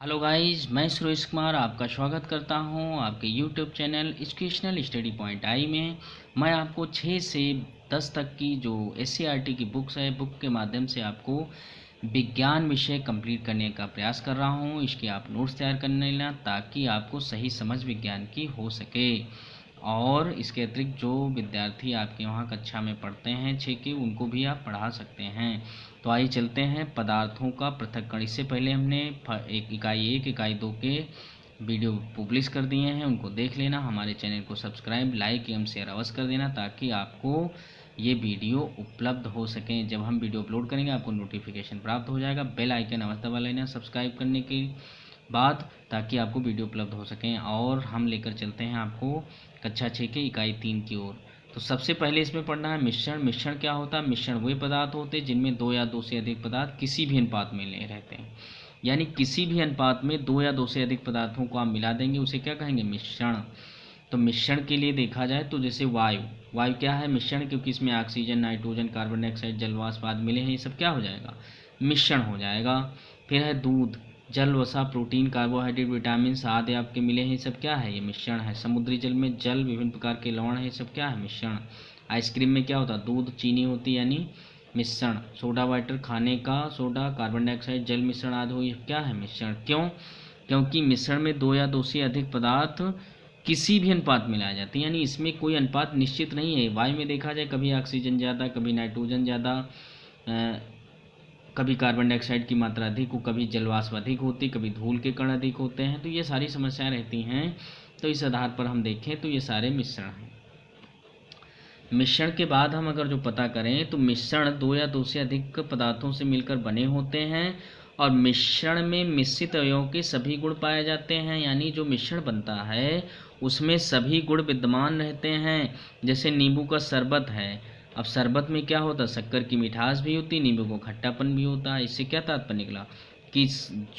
Hello guys, मैं सुरेश कुमार आपका स्वागत करता हूं आपके YouTube channel educational study point I में। मैं आपको 6 से 10 तक की जो एससीईआरटी की बुक्स है, बुक के माध्यम से आपको विज्ञान विषय कंप्लीट करने का प्रयास कर रहा हूं। इसके आप नोट्स तैयार करने लेना ताकि आपको सही समझ विज्ञान की हो सके। और इसके अतिरिक्त जो विद्यार्थी आपके वहाँ कक्षा में पढ़ते हैं 6 के, उनको भी आप पढ़ा सकते हैं। तो आइए चलते हैं पदार्थों का पृथक्करण। इससे पहले हमने इकाई 1, इकाई 2 के वीडियो पब्लिश कर दिए हैं, उनको देख लेना। हमारे चैनल को सब्सक्राइब, लाइक एवं शेयर अवश्य कर देना ताकि आपको ये वीडियो उपलब्ध हो सकें। जब हम वीडियो अपलोड करेंगे आपको नोटिफिकेशन प्राप्त हो जाएगा। बेल आइकन अवश्य दबा लेना सब्सक्राइब करने के बाद, ताकि आपको वीडियो उपलब्ध हो सकें। और हम लेकर चलते हैं आपको कक्षा 6 के इकाई 3 की ओर। तो सबसे पहले इसमें पढ़ना है मिश्रण। मिश्रण क्या होता है? मिश्रण वे पदार्थ होते हैं जिनमें 2 या 2 से अधिक पदार्थ किसी भी अनुपात में ले रहते हैं। यानी किसी भी अनुपात में 2 या 2 से अधिक पदार्थों को आप मिला देंगे, उसे क्या कहेंगे? मिश्रण। तो मिश्रण के लिए देखा जाए तो जैसे वायु, वायु क्या है? मिश्रण, क्योंकि इसमें ऑक्सीजन, नाइट्रोजन, कार्बन डाइऑक्साइड, जलवाष्प आदि मिले हैं, ये सब क्या हो जाएगा? मिश्रण हो जाएगा। फिर है दूध, जल, वसा, प्रोटीन, कार्बोहाइड्रेट, विटामिन आदि आपके मिले हैं, ये सब क्या है? ये मिश्रण है। समुद्री जल में जल, विभिन्न प्रकार के लवण है, ये सब क्या है? मिश्रण। आइसक्रीम में क्या होता है? दूध, चीनी होती है, यानी मिश्रण। सोडा वाटर, खाने का सोडा, कार्बन डाइऑक्साइड, जल मिश्रण आदि हो, ये क्या है? मिश्रण। क्यों? क्योंकि मिश्रण में 2 या 2 से अधिक पदार्थ किसी भी अनुपात में लाए जाते हैं, यानी इसमें कोई अनुपात निश्चित नहीं है। वायु में देखा जाए कभी ऑक्सीजन ज़्यादा, कभी नाइट्रोजन ज़्यादा, कभी कार्बन डाइऑक्साइड की मात्रा अधिक हो, कभी जलवाष्प अधिक होती, कभी धूल के कण अधिक होते हैं। तो ये सारी समस्याएं रहती हैं। तो इस आधार पर हम देखें तो ये सारे मिश्रण हैं। मिश्रण के बाद हम अगर जो पता करें तो मिश्रण 2 या 2 से अधिक पदार्थों से मिलकर बने होते हैं और मिश्रण में मिश्रित अवयवों के सभी गुण पाए जाते हैं। यानी जो मिश्रण बनता है उसमें सभी गुण विद्यमान रहते हैं। जैसे नींबू का शरबत है, अब शरबत में क्या होता है? शक्कर की मिठास भी होती है, नींबू को खट्टापन भी होता है। इससे क्या तात्पर्य निकला कि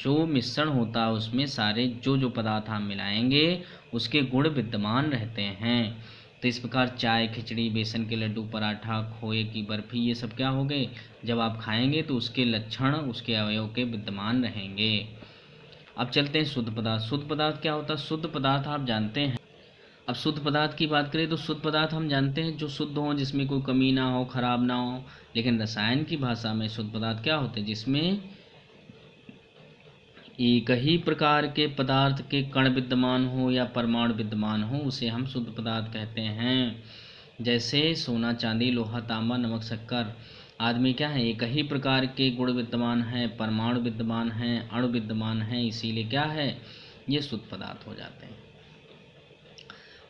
जो मिश्रण होता है उसमें सारे जो पदार्थ हम मिलाएंगे उसके गुण विद्यमान रहते हैं। तो इस प्रकार चाय, खिचड़ी, बेसन के लड्डू, पराठा, खोए की बर्फी, ये सब क्या हो गए? जब आप खाएंगे तो उसके लक्षण, उसके अवयव के विद्यमान रहेंगे। अब चलते हैं शुद्ध पदार्थ। शुद्ध पदार्थ क्या होता है? शुद्ध पदार्थ आप जानते हैं। अब शुद्ध पदार्थ की बात करें तो शुद्ध पदार्थ हम जानते हैं जो शुद्ध हो, जिसमें कोई कमी ना हो, खराब ना हो। लेकिन रसायन की भाषा में शुद्ध पदार्थ क्या होते हैं? जिसमें एक ही प्रकार के पदार्थ के कण विद्यमान हो या परमाणु विद्यमान हो, उसे हम शुद्ध पदार्थ कहते हैं। जैसे सोना, चांदी, लोहा, तांबा, नमक, शक्कर आदि में क्या है? एक ही प्रकार के गुण विद्यमान हैं, परमाणु विद्यमान हैं, अणु विद्यमान हैं, इसीलिए क्या है? ये शुद्ध पदार्थ हो जाते हैं।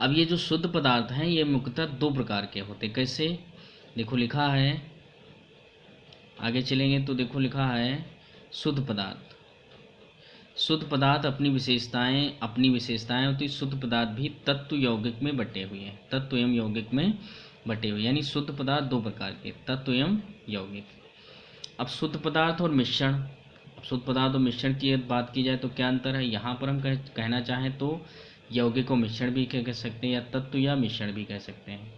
अब ये जो शुद्ध पदार्थ हैं ये मुख्यतः 2 प्रकार के होते। कैसे? देखो लिखा है, आगे चलेंगे तो देखो लिखा है शुद्ध पदार्थ। शुद्ध पदार्थ अपनी विशेषताएं होती। शुद्ध पदार्थ भी तत्व यौगिक में बटे हुए हैं, तत्व एवं यौगिक में बटे हुए, यानी शुद्ध पदार्थ 2 प्रकार के, तत्व एवं यौगिक। अब शुद्ध पदार्थ और मिश्रण, अब शुद्ध पदार्थ और मिश्रण की बात की जाए तो क्या अंतर है? यहाँ पर हम कहना चाहें तो यौगिक को मिश्रण भी कह सकते हैं, या तत्व या मिश्रण भी कह सकते हैं।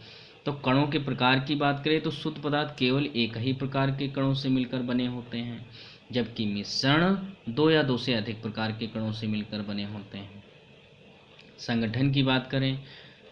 तो कणों के प्रकार की बात करें तो शुद्ध पदार्थ केवल एक ही प्रकार के कणों से मिलकर बने होते हैं, जबकि मिश्रण 2 या 2 से अधिक प्रकार के कणों से मिलकर बने होते हैं। संगठन की बात करें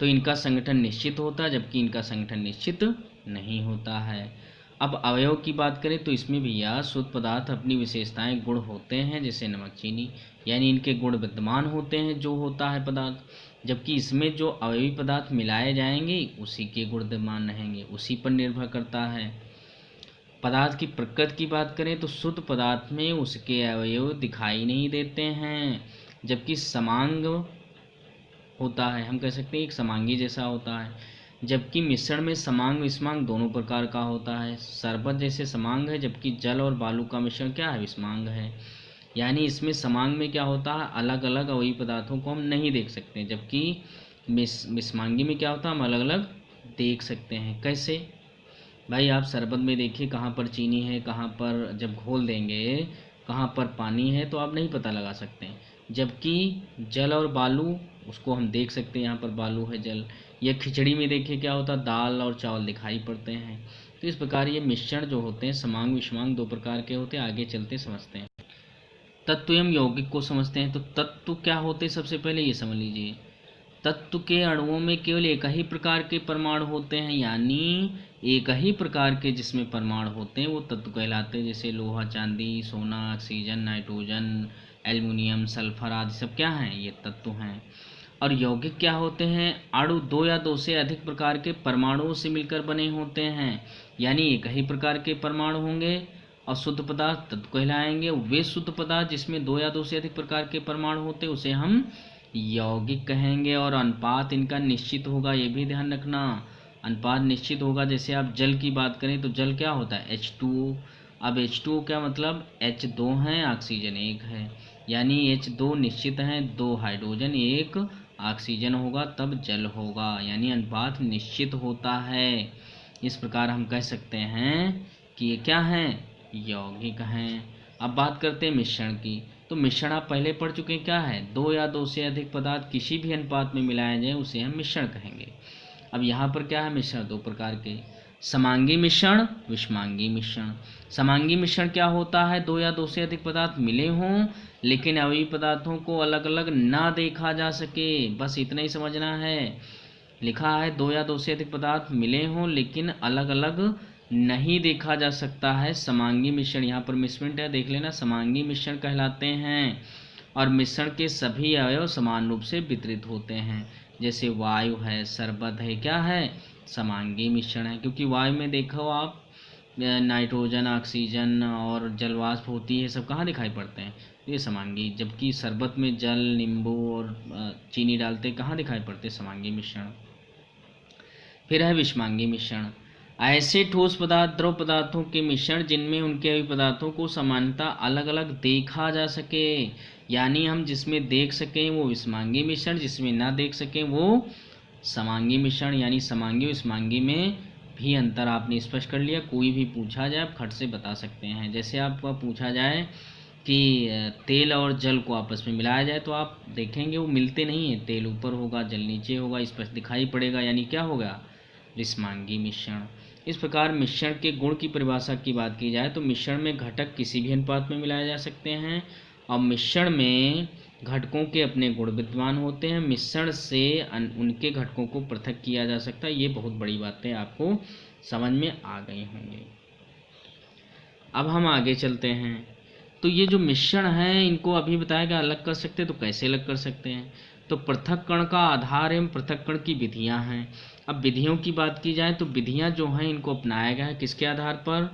तो इनका संगठन निश्चित होता है, जबकि इनका संगठन निश्चित नहीं होता है। अब अवयव की बात करें तो इसमें भी यह शुद्ध पदार्थ अपनी विशेषताएं, गुण होते हैं, जैसे नमक, चीनी, यानी इनके गुण विद्यमान होते हैं जो होता है पदार्थ, जबकि इसमें जो अवयवी पदार्थ मिलाए जाएंगे उसी के गुण विद्यमान रहेंगे, उसी पर निर्भर करता है। पदार्थ की प्रकृति की बात करें तो शुद्ध पदार्थ में उसके अवयव दिखाई नहीं देते हैं, जबकि समांग होता है, हम कह सकते हैं एक समांगी जैसा होता है। जबकि मिश्रण में समांग विषमांग दोनों प्रकार का होता है। शरबत जैसे समांग है, जबकि जल और बालू का मिश्रण क्या है? विषमांग है। यानी इसमें समांग में क्या होता है? अलग अलग अवयवी पदार्थों को हम नहीं देख सकते, जबकि विषमांगी में क्या होता है? हम अलग अलग देख सकते हैं। कैसे? भाई आप शरबत में देखिए कहाँ पर चीनी है, कहाँ पर जब घोल देंगे कहाँ पर पानी है, तो आप नहीं पता लगा सकते हैं। जबकि जल और बालू उसको हम देख सकते हैं, यहाँ पर बालू है, जल। या खिचड़ी में देखिए क्या होता है? दाल और चावल दिखाई पड़ते हैं। तो इस प्रकार ये मिश्रण जो होते हैं समांग विषमांग 2 प्रकार के होते हैं। आगे चलते समझते हैं। तत्व एवं यौगिक को समझते हैं। तो तत्व क्या होते हैं, सबसे पहले ये समझ लीजिए। तत्व के अणुओं में केवल एक ही प्रकार के परमाणु होते हैं, यानी एक ही प्रकार के जिसमें परमाणु होते हैं वो तत्व कहलाते हैं। जैसे लोहा, चांदी, सोना, ऑक्सीजन, नाइट्रोजन, एल्युमिनियम, सल्फर आदि सब क्या हैं, ये तत्व हैं। और यौगिक क्या होते हैं, अणु दो या दो से अधिक प्रकार के परमाणुओं से मिलकर बने होते हैं, यानी एक ही प्रकार के परमाणु होंगे और शुद्ध पदार्थ तत्व कहलाएंगे। वे शुद्ध पदार्थ जिसमें दो या दो से अधिक प्रकार के परमाणु होते हैं उसे हम यौगिक कहेंगे। और अनुपात इनका निश्चित होगा, ये भी ध्यान रखना, अनुपात निश्चित होगा। जैसे आप जल की बात करें तो जल क्या होता है, H2O। अब H2O क्या मतलब, H2 है, ऑक्सीजन 1 है, यानी H2 निश्चित है, 2 हाइड्रोजन 1 ऑक्सीजन होगा तब जल होगा, यानी अनुपात निश्चित होता है। इस प्रकार हम कह सकते हैं कि ये क्या हैं, यौगिक हैं। अब बात करते हैं मिश्रण की। तो मिश्रण आप पहले पढ़ चुके हैं, क्या है, दो या दो से अधिक पदार्थ किसी भी अनुपात में मिलाए जाए उसे हम मिश्रण कहेंगे। अब यहाँ पर क्या है, मिश्रण दो प्रकार के, समांगी मिश्रण, विषमांगी मिश्रण। समांगी मिश्रण क्या होता है, दो या दो से अधिक पदार्थ मिले हों लेकिन अवयवी पदार्थों को अलग अलग ना देखा जा सके, बस इतना ही समझना है। लिखा है दो या दो से अधिक पदार्थ मिले हों लेकिन अलग अलग नहीं देखा जा सकता है, समांगी मिश्रण। यहाँ पर मिसप्रिंट है, देख लेना, समांगी मिश्रण कहलाते हैं। और मिश्रण के सभी अवयव समान रूप से वितरित होते हैं, जैसे वायु है, शरबत है, क्या है, समांगी मिश्रण है। क्योंकि वायु में देखो आप नाइट्रोजन, ऑक्सीजन और जलवाष्प होती है, सब कहाँ दिखाई पड़ते हैं, ये समांगी। जबकि शरबत में जल, नींबू और चीनी डालते कहाँ दिखाई पड़ते, समांगी मिश्रण। फिर है विषमांगी मिश्रण, ऐसे ठोस पदार्थ द्रव पदार्थों के मिश्रण जिनमें उनके अवयवी पदार्थों को समानता अलग अलग देखा जा सके, यानी हम जिसमें देख सकें वो विषमांगी मिश्रण, जिसमें ना देख सकें वो समांगी मिश्रण। यानी समांगी विषमांगी में भी अंतर आपने स्पष्ट कर लिया। कोई भी पूछा जाए आप खट से बता सकते हैं। जैसे आपको पूछा जाए कि तेल और जल को आपस में मिलाया जाए तो आप देखेंगे वो मिलते नहीं हैं, तेल ऊपर होगा, जल नीचे होगा, स्पष्ट दिखाई पड़ेगा, यानी क्या होगा, विषमांगी मिश्रण। इस प्रकार मिश्रण के गुण की परिभाषा की बात की जाए तो मिश्रण में घटक किसी भी अनुपात में मिलाए जा सकते हैं और मिश्रण में घटकों के अपने गुण विद्यमान होते हैं। मिश्रण से उनके घटकों को पृथक किया जा सकता है। ये बहुत बड़ी बातें आपको समझ में आ गई होंगी। अब हम आगे चलते हैं। तो ये जो मिश्रण है इनको अभी बताया गया अलग कर सकते हैं, तो कैसे अलग कर सकते हैं, तो पृथक्करण का आधार एवं पृथक्करण की विधियां हैं। अब विधियों की बात की जाए तो विधियां जो हैं इनको अपनाया गया है किसके आधार पर,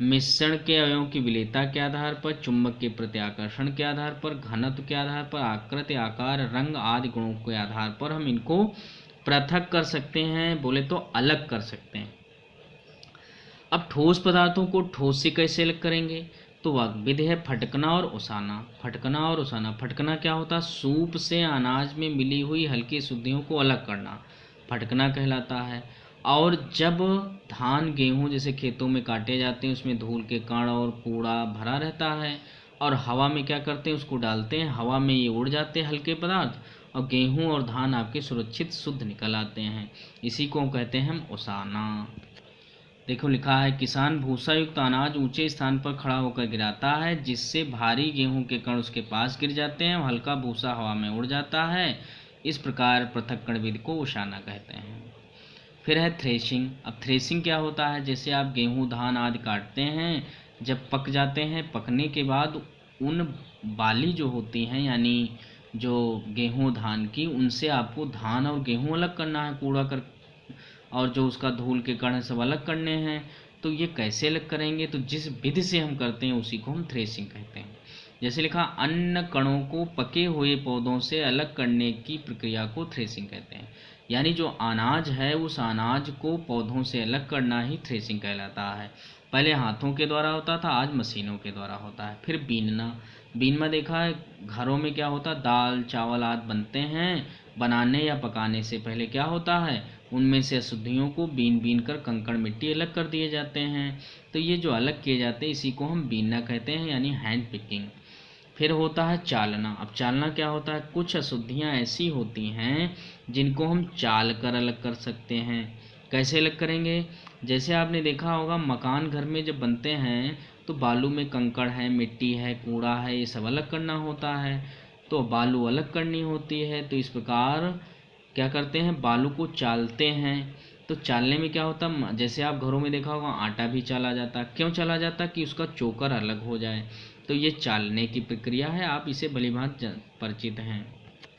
मिश्रण के अवयवों की विलेयता के आधार पर, चुंबक के प्रति आकर्षण के आधार पर, घनत्व के आधार पर, आकृति, आकार, रंग आदि गुणों के आधार पर हम इनको पृथक कर सकते हैं, बोले तो अलग कर सकते हैं। अब ठोस पदार्थों को ठोस से कैसे अलग करेंगे, तो वह विधि है फटकना और ओसाना। फटकना और ओसाना, फटकना क्या होता है, सूप से अनाज में मिली हुई हल्की शुद्धियों को अलग करना, फटकना कहलाता है। और जब धान गेहूं जैसे खेतों में काटे जाते हैं उसमें धूल के कण और कूड़ा भरा रहता है और हवा में क्या करते हैं उसको डालते हैं, हवा में ये उड़ जाते हैं हल्के पदार्थ और गेहूं और धान आपके सुरक्षित शुद्ध निकल आते हैं, इसी को कहते हैं हम ओसाना। देखो लिखा है किसान भूसा युक्त अनाज ऊंचे स्थान पर खड़ा होकर गिराता है जिससे भारी गेहूं के कण उसके पास गिर जाते हैं और हल्का भूसा हवा में उड़ जाता है। इस प्रकार पृथक्करण विधि को ओसाना कहते हैं। फिर है थ्रेशिंग। अब थ्रेशिंग क्या होता है, जैसे आप गेहूं, धान आदि काटते हैं, जब पक जाते हैं, पकने के बाद उन बाली जो होती हैं यानी जो गेहूं धान की, उनसे आपको धान और गेहूं अलग करना है, कूड़ा कर और जो उसका धूल के कण सब अलग करने हैं। तो ये कैसे अलग करेंगे, तो जिस विधि से हम करते हैं उसी को हम थ्रेशिंग कहते हैं। जैसे लिखा अन्न कणों को पके हुए पौधों से अलग करने की प्रक्रिया को थ्रेशिंग कहते हैं, यानी जो अनाज है उस अनाज को पौधों से अलग करना ही थ्रेशिंग कहलाता है। पहले हाथों के द्वारा होता था, आज मशीनों के द्वारा होता है। फिर बीनना, बीनमा देखा है घरों में क्या होता है, दाल चावल आदि बनते हैं, बनाने या पकाने से पहले क्या होता है उनमें से अशुद्धियों को बीन बीन कर कंकड़ मिट्टी अलग कर दिए जाते हैं। तो ये जो अलग किए जाते हैं इसी को हम बीनना कहते हैं, यानी हैंड पिकिंग। फिर होता है चालना। अब चालना क्या होता है, कुछ अशुद्धियाँ ऐसी होती हैं जिनको हम चाल कर अलग कर सकते हैं। कैसे अलग करेंगे, जैसे आपने देखा होगा मकान घर में जब बनते हैं तो बालू में कंकड़ है, मिट्टी है, कूड़ा है, ये सब अलग करना होता है, तो बालू अलग करनी होती है। तो इस प्रकार क्या करते हैं, बालू को चालते हैं। तो चालने में क्या होता है, जैसे आप घरों में देखा होगा आटा भी चाला जाता, क्यों चाला जाता, कि उसका चोकर अलग हो जाए। तो ये चालने की प्रक्रिया है, आप इसे भलीभांति परिचित हैं।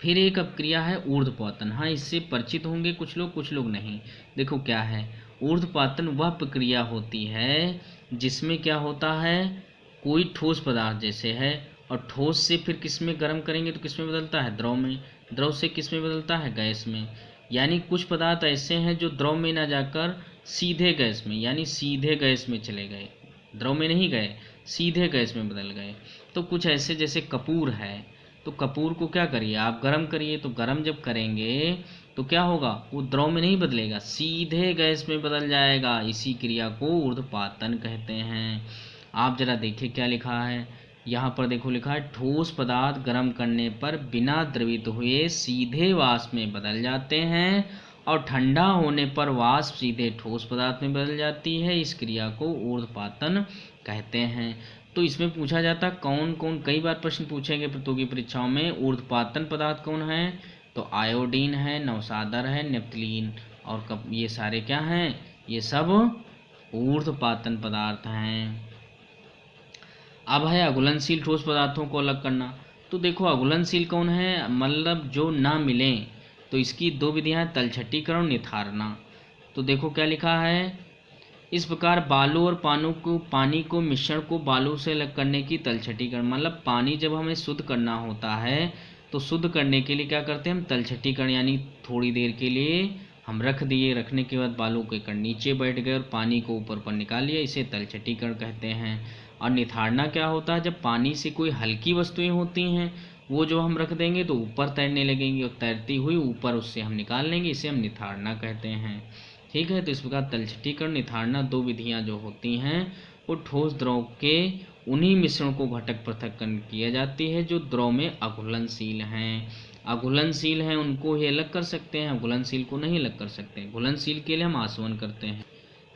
फिर एक अपक्रिया है ऊर्ध्वपातन। हाँ, इससे परिचित होंगे कुछ लोग नहीं। देखो क्या है, ऊर्ध्वपातन वह प्रक्रिया होती है जिसमें क्या होता है, कोई ठोस पदार्थ जैसे है, और ठोस से फिर किस में गर्म करेंगे तो किस में बदलता है, द्रव में, द्रव से किस में बदलता है, गैस में। यानी कुछ पदार्थ ऐसे हैं जो द्रव में ना जाकर सीधे गैस में, यानी सीधे गैस में चले गए, द्रव में नहीं गए, सीधे गैस में बदल गए। तो कुछ ऐसे जैसे कपूर है, तो कपूर को क्या करिए आप, गर्म करिए, तो गर्म जब करेंगे तो क्या होगा, वो द्रव में नहीं बदलेगा, सीधे गैस में बदल जाएगा। इसी क्रिया को ऊर्ध्वपातन कहते हैं। आप जरा देखिए क्या लिखा है, यहाँ पर देखो लिखा है, ठोस पदार्थ गर्म करने पर बिना द्रवित हुए सीधे वाष्प में बदल जाते हैं, और ठंडा होने पर वाष्प सीधे ठोस पदार्थ में बदल जाती है। इस क्रिया को ऊर्ध्वपातन कहते हैं। तो इसमें पूछा जाता कौन कौन, कई बार प्रश्न पूछेंगे प्रतियोगी परीक्षाओं में, ऊर्ध्वपातन पदार्थ कौन है, तो आयोडीन है, नवसादर है, नेप्थलीन, और ये सारे क्या हैं, ये सब ऊर्ध्वपातन पदार्थ हैं। अब है अघुलनशील ठोस पदार्थों को अलग करना। तो देखो अघुलनशील कौन है, मतलब जो ना मिलें, तो इसकी दो विधियां हैं, तलछटीकरण और निथारना। तो देखो क्या लिखा है, इस प्रकार बालू और पानी को मिश्रण को बालू से अलग करने की तलछटीकरण, मतलब पानी जब हमें शुद्ध करना होता है तो शुद्ध करने के लिए क्या करते हैं हम, तलछटीकरण, यानी थोड़ी देर के लिए हम रख दिए, रखने के बाद बालू के कण नीचे बैठ गए और पानी को ऊपर पर निकाल लिया, इसे तलछटीकरण कहते हैं। और निथारना क्या होता है, जब पानी से कोई हल्की वस्तुएं होती हैं वो जो हम रख देंगे तो ऊपर तैरने लगेंगी, और तैरती हुई ऊपर उससे हम निकाल लेंगे, इसे हम निथारना कहते हैं। ठीक है, तो इस प्रकार तलछटीकरण निथारना दो विधियां जो होती हैं वो ठोस द्रव के उन्हीं मिश्रण को घटक पृथक्करण किया जाती है जो द्रव में अघुलनशील हैं। अघुलनशील हैं उनको ही अलग कर सकते हैं, अघुलनशील को नहीं अलग कर सकते। घुलनशील के लिए हम आसवन करते हैं।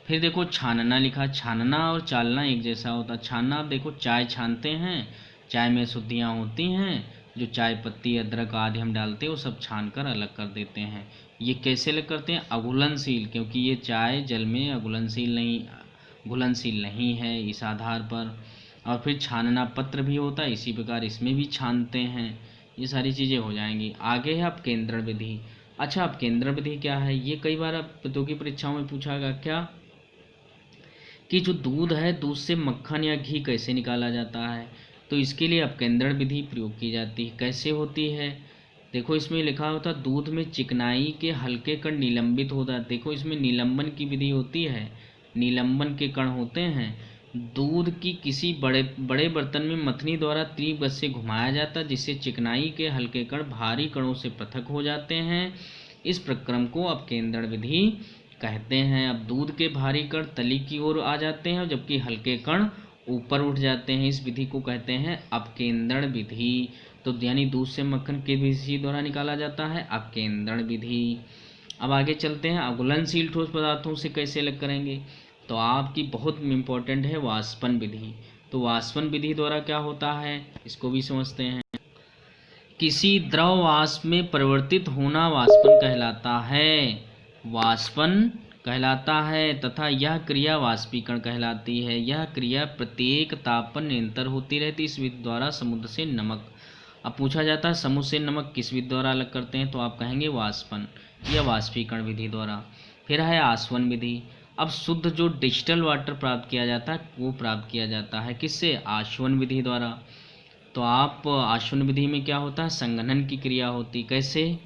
फिर देखो छानना लिखा, छानना और चालना एक जैसा होता है। छानना, आप देखो चाय छानते हैं, चाय में शुद्धियाँ होती हैं, जो चाय पत्ती अदरक आदि हम डालते हैं वो सब छान कर अलग कर देते हैं। ये कैसे अलग करते हैं, अघुलनशील, क्योंकि ये चाय जल में घुलनशील नहीं है इस आधार पर। और फिर छानना पत्र भी होता है, इसी प्रकार इसमें भी छानते हैं। ये सारी चीज़ें हो जाएंगी। आगे है अपकेंद्रण विधि। अच्छा, अपकेंद्रण विधि क्या है, ये कई बार अब प्रतियोगी परीक्षाओं में पूछा गया, क्या कि जो दूध है, दूध से मक्खन या घी कैसे निकाला जाता है, तो इसके लिए अपकेंद्रण विधि प्रयोग की जाती है। कैसे होती है, देखो इसमें लिखा होता दूध में चिकनाई के हल्के कण निलंबित होता है। देखो इसमें निलंबन की विधि होती है, निलंबन के कण होते हैं। दूध की किसी बड़े बर्तन में मथनी द्वारा तीव्र गति से घुमाया जाता है, जिससे चिकनाई के हल्के कण भारी कणों से पृथक हो जाते हैं। इस प्रक्रम को अपकेंद्रण विधि कहते हैं। अब दूध के भारी कण तली की ओर आ जाते हैं जबकि हल्के कण ऊपर उठ जाते हैं। इस विधि को कहते हैं अपकेंद्रण विधि। तो यानी दूध से मक्खन किस विधि द्वारा निकाला जाता है, अपकेंद्रण विधि। अब आगे चलते हैं, अघुलनशील ठोस पदार्थों से कैसे अलग करेंगे, तो आपकी बहुत इम्पोर्टेंट है वाष्पन विधि। तो वाष्पन विधि द्वारा क्या होता है इसको भी समझते हैं। किसी द्रव वाष्प में परिवर्तित होना वाष्पन कहलाता है, वाष्पन कहलाता है, तथा यह क्रिया वाष्पीकरण कहलाती है। यह क्रिया प्रत्येक ताप पर निरंतर होती रहती है। इस विधि द्वारा समुद्र से नमक, अब पूछा जाता है समुद्र से नमक किस विधि द्वारा अलग करते हैं, तो आप कहेंगे वाष्पन या वाष्पीकरण विधि द्वारा। फिर है आसवन विधि। अब शुद्ध जो डिस्टिल वाटर प्राप्त किया जाता है वो प्राप्त किया जाता है किससे, आसवन विधि द्वारा। तो आप आसवन विधि में क्या होता है, संघनन की क्रिया होती। कैसे,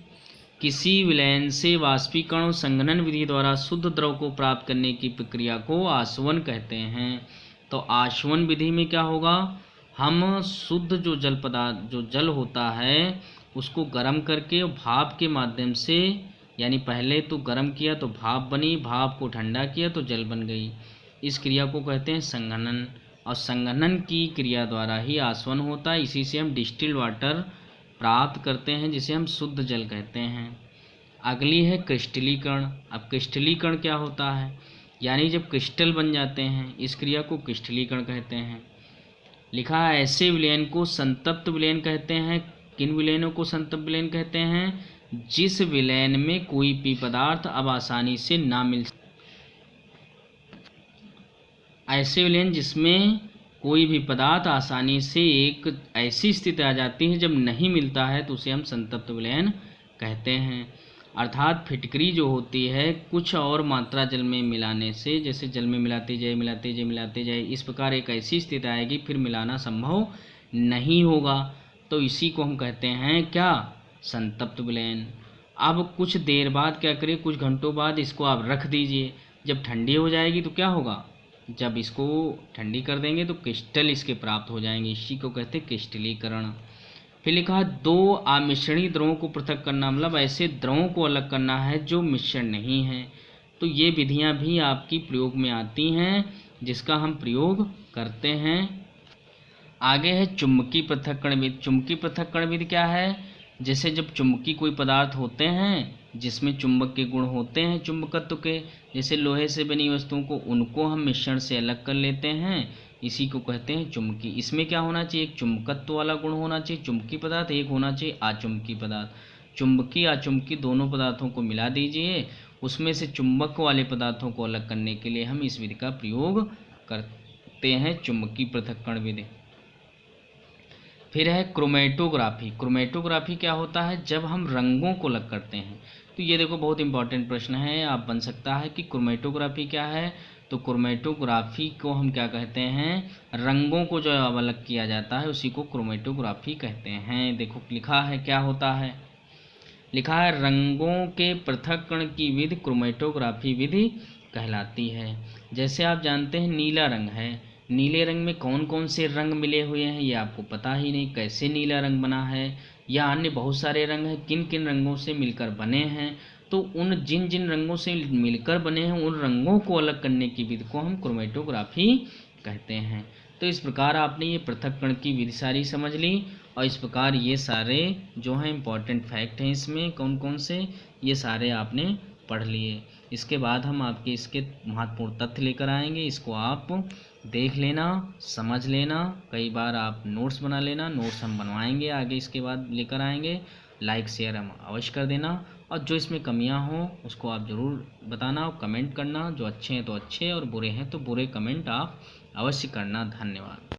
किसी विलयन से वाष्पीकरण और संघनन विधि द्वारा शुद्ध द्रव को प्राप्त करने की प्रक्रिया को आसवन कहते हैं। तो आसवन विधि में क्या होगा, हम शुद्ध जो जल पदार्थ जो जल होता है उसको गर्म करके भाप के माध्यम से, यानी पहले तो गर्म किया तो भाप बनी, भाप को ठंडा किया तो जल बन गई। इस क्रिया को कहते हैं संघनन, और संघनन की क्रिया द्वारा ही आसवन होता है। इसी से हम डिस्टिल्ड वाटर प्राप्त करते हैं जिसे हम शुद्ध जल कहते हैं। अगली है क्रिस्टलीकरण। अब क्रिस्टलीकरण क्या होता है, यानी जब क्रिस्टल बन जाते हैं, इस क्रिया को क्रिस्टलीकरण कहते हैं। लिखा है ऐसे विलयन को संतप्त विलयन कहते हैं। किन विलयनों को संतप्त विलयन कहते हैं? जिस विलयन में कोई भी पदार्थ अब आसानी से ना मिल, ऐसे विलयन जिसमें कोई भी पदार्थ आसानी से एक ऐसी स्थिति आ जाती है जब नहीं मिलता है तो उसे हम संतप्त विलयन कहते हैं। अर्थात फिटकरी जो होती है कुछ और मात्रा जल में मिलाने से, जैसे जल में मिलाते जाए इस प्रकार एक ऐसी स्थिति आएगी फिर मिलाना संभव नहीं होगा, तो इसी को हम कहते हैं क्या? संतप्त विलयन। अब कुछ देर बाद क्या करें, कुछ घंटों बाद इसको आप रख दीजिए, जब ठंडी हो जाएगी तो क्या होगा? जब इसको ठंडी कर देंगे तो क्रिस्टल इसके प्राप्त हो जाएंगे, इसी को कहते हैं क्रिस्टलीकरण। फिर लिखा दो अमिश्रणी द्रवों को पृथक करना, मतलब ऐसे द्रवों को अलग करना है जो मिश्रण नहीं है। तो ये विधियां भी आपकी प्रयोग में आती हैं जिसका हम प्रयोग करते हैं। आगे है चुंबकीय पृथक्करण विधि। चुंबकीय पृथक्करण विधि क्या है? जैसे जब चुंबकीय कोई पदार्थ होते हैं जिसमें चुंबक के गुण होते हैं चुंबकत्व के, जैसे लोहे से बनी वस्तुओं को, उनको हम मिश्रण से अलग कर लेते हैं, इसी को कहते हैं चुंबकीय। इसमें क्या होना चाहिए? एक चुंबकत्व वाला गुण होना चाहिए चुंबकीय पदार्थ, एक होना चाहिए अचुंबकीय पदार्थ। चुंबकीय अचुंबकीय दोनों पदार्थों को मिला दीजिए, उसमें से चुंबक वाले पदार्थों को अलग करने के लिए हम इस विधि का प्रयोग करते हैं, चुंबकीय पृथक्करण विधि। फिर है क्रोमेटोग्राफी। क्रोमेटोग्राफी क्या होता है? जब हम रंगों को अलग करते हैं। तो ये देखो बहुत इंपॉर्टेंट प्रश्न है, आप बन सकता है कि क्रोमेटोग्राफी क्या है। तो क्रोमेटोग्राफी को हम क्या कहते हैं? रंगों को जो अलग किया जाता है उसी को क्रोमेटोग्राफी कहते हैं। देखो लिखा है क्या होता है, लिखा है रंगों के पृथक्करण की विधि क्रोमेटोग्राफी विधि कहलाती है। जैसे आप जानते हैं नीला रंग है, नीले रंग में कौन कौन से रंग मिले हुए हैं ये आपको पता ही नहीं, कैसे नीला रंग बना है, या अन्य बहुत सारे रंग हैं, किन किन रंगों से मिलकर बने हैं। तो उन जिन जिन रंगों से मिलकर बने हैं उन रंगों को अलग करने की विधि को हम क्रोमेटोग्राफी कहते हैं। तो इस प्रकार आपने ये पृथक्करण की विधि सारी समझ ली, और इस प्रकार ये सारे जो हैं इम्पॉर्टेंट फैक्ट हैं इसमें कौन कौन से, ये सारे आपने पढ़ लिए। इसके बाद हम आपके इसके महत्वपूर्ण तथ्य लेकर आएंगे, इसको आप देख लेना, समझ लेना, कई बार आप नोट्स बना लेना, नोट्स हम बनवाएंगे आगे इसके बाद लेकर आएंगे। लाइक शेयर हम अवश्य कर देना, और जो इसमें कमियां हों उसको आप ज़रूर बताना और कमेंट करना, जो अच्छे हैं तो अच्छे और बुरे हैं तो बुरे कमेंट आप अवश्य करना। धन्यवाद।